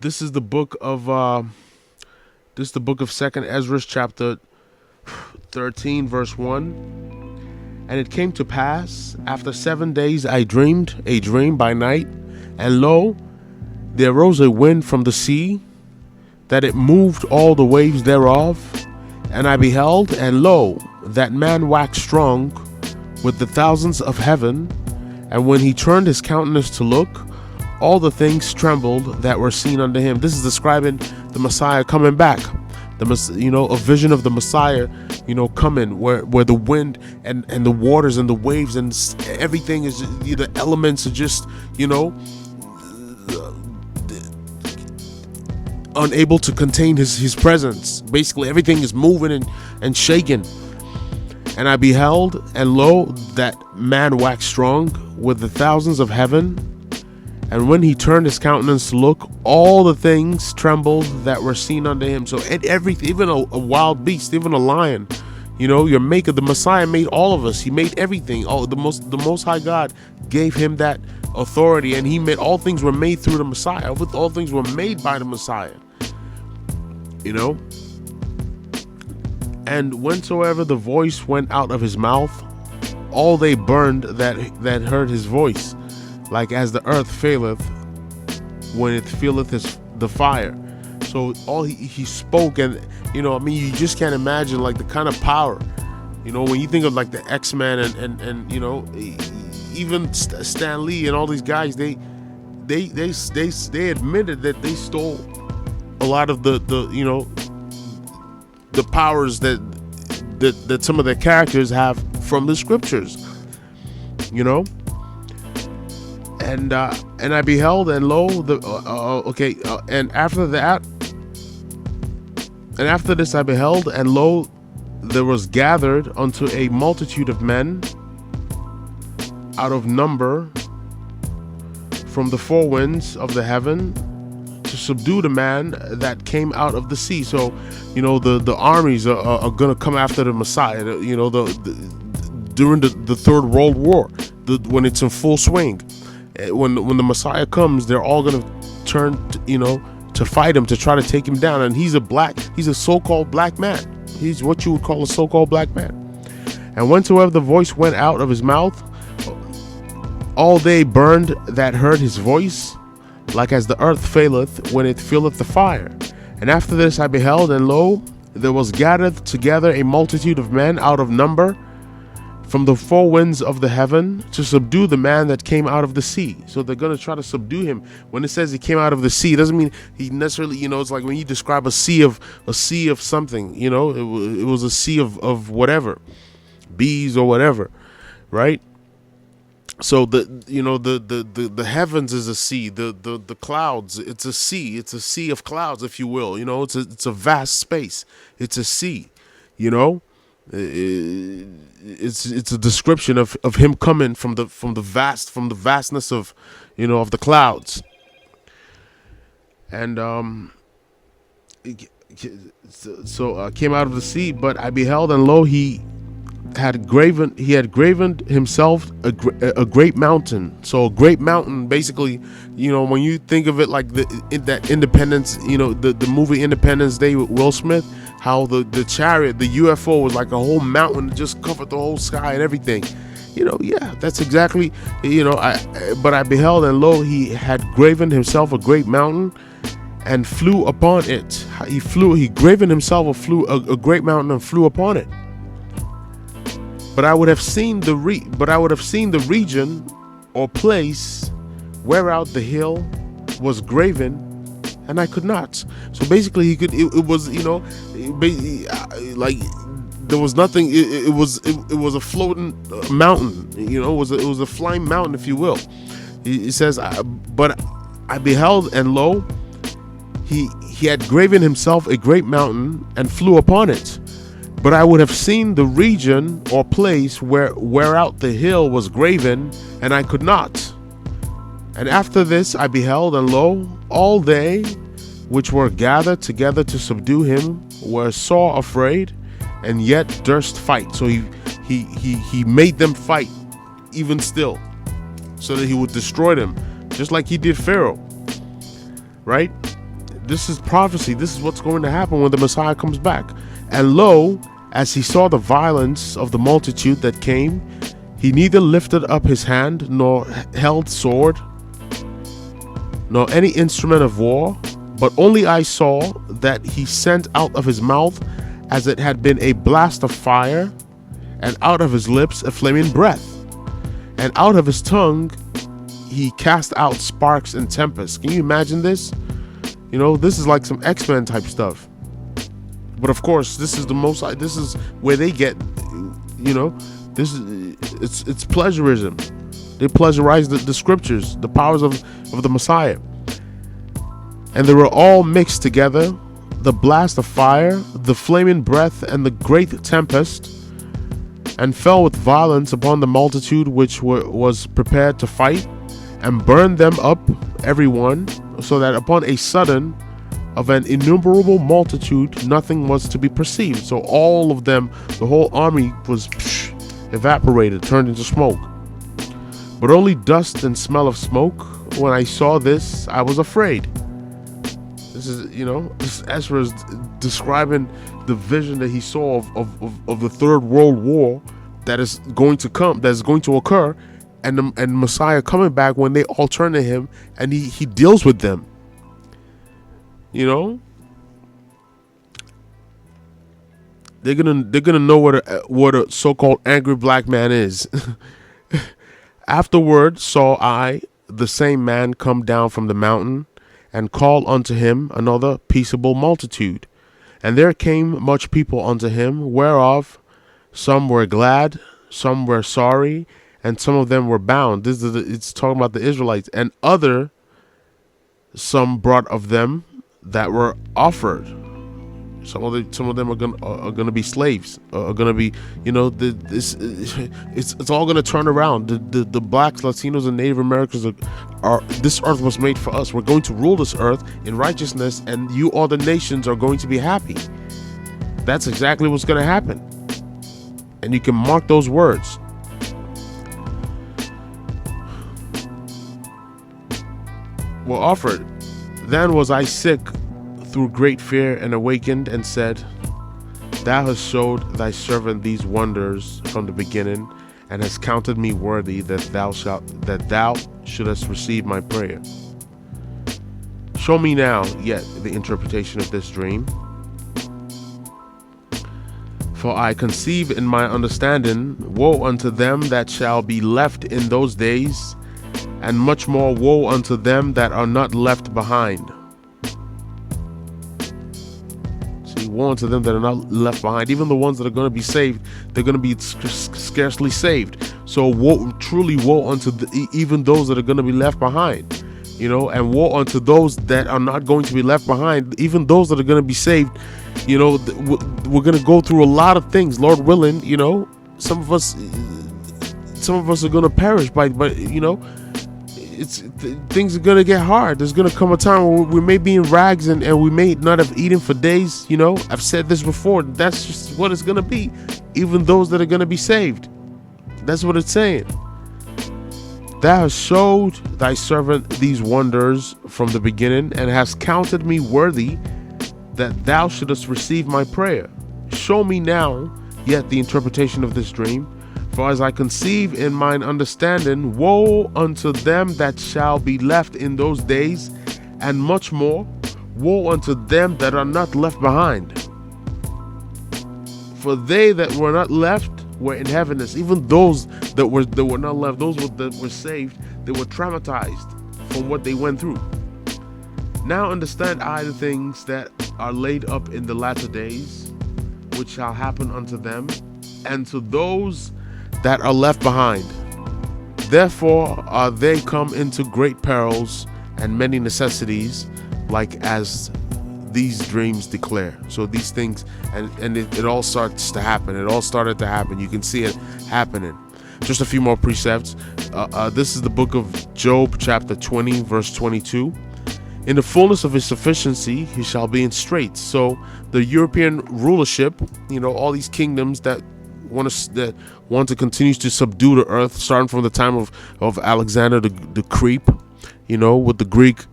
This is the book of Second Ezra, chapter 13, verse 1. And it came to pass, after 7 days I dreamed a dream by night, and lo, there rose a wind from the sea, that it moved all the waves thereof. And I beheld, and lo, that man waxed strong with the thousands of heaven. And when he turned his countenance to look, all the things trembled that were seen unto him. This is describing the Messiah coming back. A vision of the Messiah, coming, where the wind and the waters and the waves and everything is, the elements are just, unable to contain his presence. Basically, everything is moving and shaking. And I beheld, and lo, that man waxed strong with the thousands of heaven. And when he turned his countenance to look, all the things trembled that were seen unto him. So everything, even a wild beast, even a lion, your maker, the Messiah, made all of us. He made everything. The Most High God gave him that authority, and he made all things were made through the Messiah. All things were made by the Messiah. And whensoever the voice went out of his mouth, all they burned that heard his voice, like as the earth faileth when it feeleth the fire. So all he spoke, and you just can't imagine like the kind of power, when you think of like the X-Men and even Stan Lee and all these guys, they admitted that they stole a lot of the powers that some of their characters have from the scriptures, And I beheld, and lo, and after this I beheld, and lo, there was gathered unto a multitude of men out of number from the four winds of the heaven to subdue the man that came out of the sea. So, the armies are gonna come after the Messiah. During the Third World War, when it's in full swing. When the Messiah comes, they're all gonna turn, to fight him, to try to take him down. And he's a so-called black man. He's what you would call a so-called black man. And whensoever the voice went out of his mouth, all they burned that heard his voice, like as the earth faileth when it feeleth the fire. And after this I beheld, and lo, there was gathered together a multitude of men out of number from the four winds of the heaven to subdue the man that came out of the sea. So they're going to try to subdue him. When it says he came out of the sea, it doesn't mean he necessarily, it's like when you describe a sea of something, it was a sea of whatever, bees or whatever, right? So the heavens is a sea, the clouds, it's a sea of clouds, if you will. It's a vast space. It's a sea, It's a description of him coming from the vastness of of the clouds. And came out of the sea. But I beheld, and lo, he had graven himself a great mountain. So a great mountain, basically, when you think of it like that Independence, the movie Independence Day with Will Smith, how the chariot, the UFO was like a whole mountain that just covered the whole sky and everything. That's exactly, but I beheld, and lo, he had graven himself a great mountain and flew upon it. He graven himself a great mountain and flew upon it. But I would have seen the region or place whereout the hill was graven, and I could not. So basically, he could. It was, like there was nothing. It was a floating mountain. It was a flying mountain, if you will. It says, but I beheld, and lo, he had graven himself a great mountain and flew upon it. But I would have seen the region or place whereout the hill was graven, and I could not. And after this I beheld, and lo, all they which were gathered together to subdue him were sore afraid, and yet durst fight. So he made them fight even still, so that he would destroy them, just like he did Pharaoh, right? This is prophecy. This is what's going to happen when the Messiah comes back. And lo, as he saw the violence of the multitude that came, he neither lifted up his hand, nor held sword, nor any instrument of war, but only I saw that he sent out of his mouth as it had been a blast of fire, and out of his lips a flaming breath, and out of his tongue he cast out sparks and tempests. Can you imagine this? You know, this is like some X-Men type stuff. But of course, this is the most. This is where they get. You know, this is it's pleasurism. They pleasurize the scriptures, the powers of the Messiah. And they were all mixed together, the blast of fire, the flaming breath, and the great tempest, and fell with violence upon the multitude which was prepared to fight, and burned them up every one, so that upon a sudden of an innumerable multitude nothing was to be perceived. So all of them, the whole army was evaporated, turned into smoke. But only dust and smell of smoke. When I saw this, I was afraid. This is, you know, this Ezra is describing the vision that he saw of the Third World War that is going to come, that is going to occur, and Messiah coming back when they all turn to him, and he deals with them. You know, they're gonna know what a so-called angry black man is. Afterward saw I the same man come down from the mountain, and call unto him another peaceable multitude. And there came much people unto him, whereof some were glad, some were sorry, and some of them were bound. It's talking about the Israelites. And some brought of them that were offered. Some of them are gonna be slaves. Are gonna be, you know, it's all gonna turn around. The blacks, Latinos, and Native Americans are this earth was made for us. We're going to rule this earth in righteousness, and you all the nations are going to be happy. That's exactly what's gonna happen, and you can mark those words. Were offered. Then was I sick through great fear, and awakened, and said, Thou hast showed thy servant these wonders from the beginning, and hast counted me worthy that thou shouldest receive my prayer. Show me now yet the interpretation of this dream. For I conceive in my understanding, woe unto them that shall be left in those days, and much more woe unto them that are not left behind. Woe unto them that are not left behind. Even the ones that are going to be saved, they're going to be scarcely saved. So truly woe unto even those that are going to be left behind. You know, and woe unto those that are not going to be left behind. Even those that are going to be saved. You know, we're going to go through a lot of things, Lord willing. You know, some of us are going to perish but you know, things are going to get hard. There's going to come a time where we may be in rags and we may not have eaten for days. You know, I've said this before. That's just what it's going to be. Even those that are going to be saved. That's what it's saying. Thou hast showed thy servant these wonders from the beginning, and hast counted me worthy that thou shouldest receive my prayer. Show me now yet the interpretation of this dream. For as I conceive in mine understanding, woe unto them that shall be left in those days, and much more, woe unto them that are not left behind. For they that were not left were in heaviness. Even those that were not left, those that were saved, they were traumatized from what they went through. Now understand I the things that are laid up in the latter days, which shall happen unto them, and to those that are left behind. Therefore are they come into great perils and many necessities, like as these dreams declare. So these things, and it all starts to happen. It all started to happen. You can see it happening. Just a few more precepts. This is the book of Job, chapter 20, verse 22. In the fullness of his sufficiency, he shall be in straits. So the European rulership, you know, all these kingdoms that want to continue to subdue the earth, starting from the time of Alexander the Creep, you know, with the Greek